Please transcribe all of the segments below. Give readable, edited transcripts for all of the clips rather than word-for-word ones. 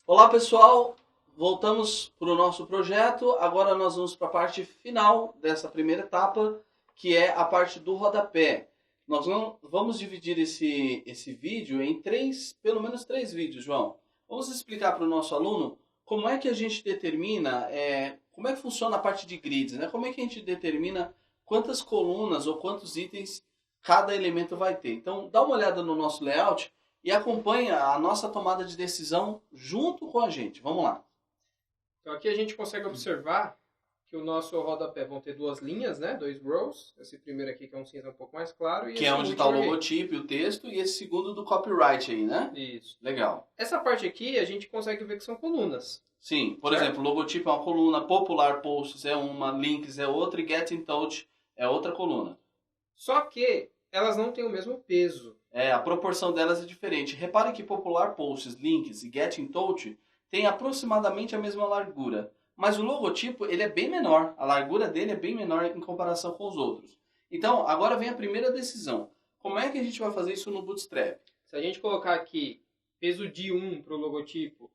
Olá pessoal, voltamos para o nosso projeto. Agora nós vamos para a parte final dessa primeira etapa, que é a parte do rodapé. Nós vamos dividir esse vídeo em pelo menos três vídeos, João. Vamos explicar para o nosso aluno como é que a gente determina, como é que funciona a parte de grids, né? Como é que a gente determina quantas colunas ou quantos itens cada elemento vai ter. Então dá uma olhada no nosso layout e acompanha a nossa tomada de decisão junto com a gente. Vamos lá. Então aqui a gente consegue observar que o nosso rodapé vão ter duas linhas, né? Dois rows. Esse primeiro aqui que é um cinza um pouco mais claro. Que é onde está o logotipo e o texto. E esse segundo do copyright aí, né? Isso. Legal. Essa parte aqui a gente consegue ver que são colunas. Sim. Por exemplo, logotipo é uma coluna, popular posts é uma, links é outra e get in touch é outra coluna. Só que elas não têm o mesmo peso. A proporção delas é diferente. Repare que popular posts, links e get in touch têm aproximadamente a mesma largura. Mas o logotipo ele é bem menor. A largura dele é bem menor em comparação com os outros. Então, agora vem a primeira decisão. Como é que a gente vai fazer isso no Bootstrap? Se a gente colocar aqui peso de 1 para o logotipo,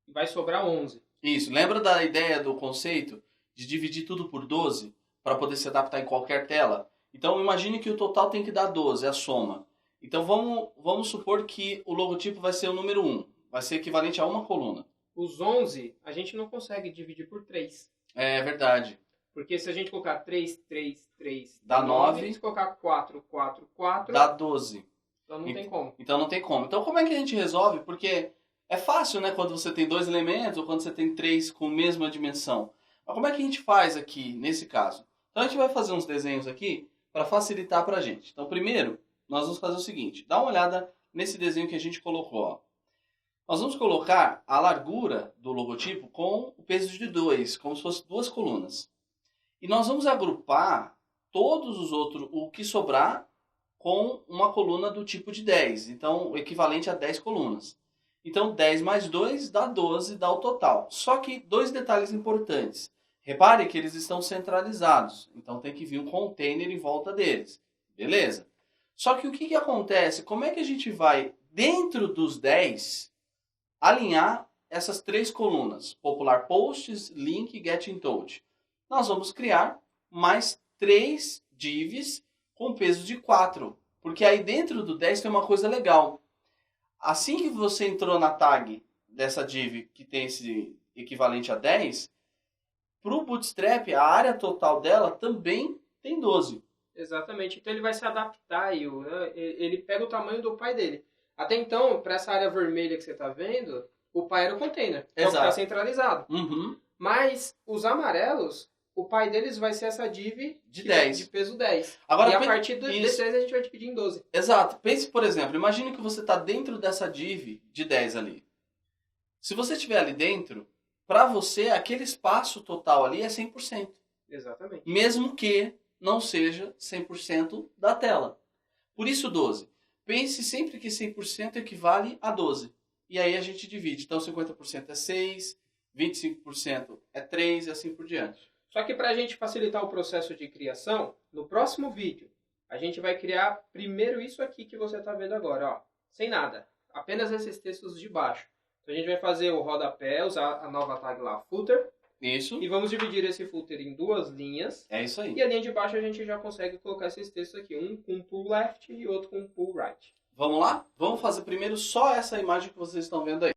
vai sobrar 11. Isso. Lembra da ideia do conceito de dividir tudo por 12 para poder se adaptar em qualquer tela? Então, imagine que o total tem que dar 12, é a soma. Então vamos supor que o logotipo vai ser o número 1. Vai ser equivalente a uma coluna. Os 11 a gente não consegue dividir por 3. É verdade. Porque se a gente colocar 3, 3, 3... dá 9. Se colocar 4, 4, 4... dá 12. Então não tem como. Então não tem como. Então como é que a gente resolve? Porque é fácil, né? Quando você tem dois elementos ou quando você tem três com a mesma dimensão. Mas como é que a gente faz aqui, nesse caso? Então a gente vai fazer uns desenhos aqui para facilitar para a gente. Então primeiro, nós vamos fazer o seguinte. Dá uma olhada nesse desenho que a gente colocou. Ó. Nós vamos colocar a largura do logotipo com o peso de 2, como se fosse duas colunas. E nós vamos agrupar todos os outros, o que sobrar, com uma coluna do tipo de 10. Então, o equivalente a 10 colunas. Então, 10 mais 2 dá 12, dá o total. Só que dois detalhes importantes. Repare que eles estão centralizados. Então, tem que vir um container em volta deles. Beleza? Só que o que acontece? Como é que a gente vai, dentro dos 10, alinhar essas três colunas? Popular Posts, Link e Get in Touch. Nós vamos criar mais 3 divs com peso de 4. Porque aí dentro do 10 tem uma coisa legal. Assim que você entrou na tag dessa div que tem esse equivalente a 10, para o Bootstrap, a área total dela também tem 12. Exatamente. Então ele vai se adaptar e ele pega o tamanho do pai dele. Até então, para essa área vermelha que você está vendo, o pai era o container. Então está centralizado. Uhum. Mas os amarelos, o pai deles vai ser essa div de 10. De peso 10. Agora, e a partir desse 10 a gente vai dividir em 12. Exato. Pense, por exemplo, imagine que você está dentro dessa div de 10 ali. Se você estiver ali dentro, para você, aquele espaço total ali é 100%. Exatamente. Mesmo que não seja 100% da tela. Por isso 12. Pense sempre que 100% equivale a 12. E aí a gente divide. Então 50% é 6, 25% é 3 e assim por diante. Só que para a gente facilitar o processo de criação, no próximo vídeo, a gente vai criar primeiro isso aqui que você está vendo agora. Ó, sem nada. Apenas esses textos de baixo. Então a gente vai fazer o rodapé, usar a nova tag lá, footer. Isso. E vamos dividir esse footer em duas linhas. É isso aí. E a linha de baixo a gente já consegue colocar esses textos aqui. Um com pull left e outro com pull right. Vamos lá? Vamos fazer primeiro só essa imagem que vocês estão vendo aí.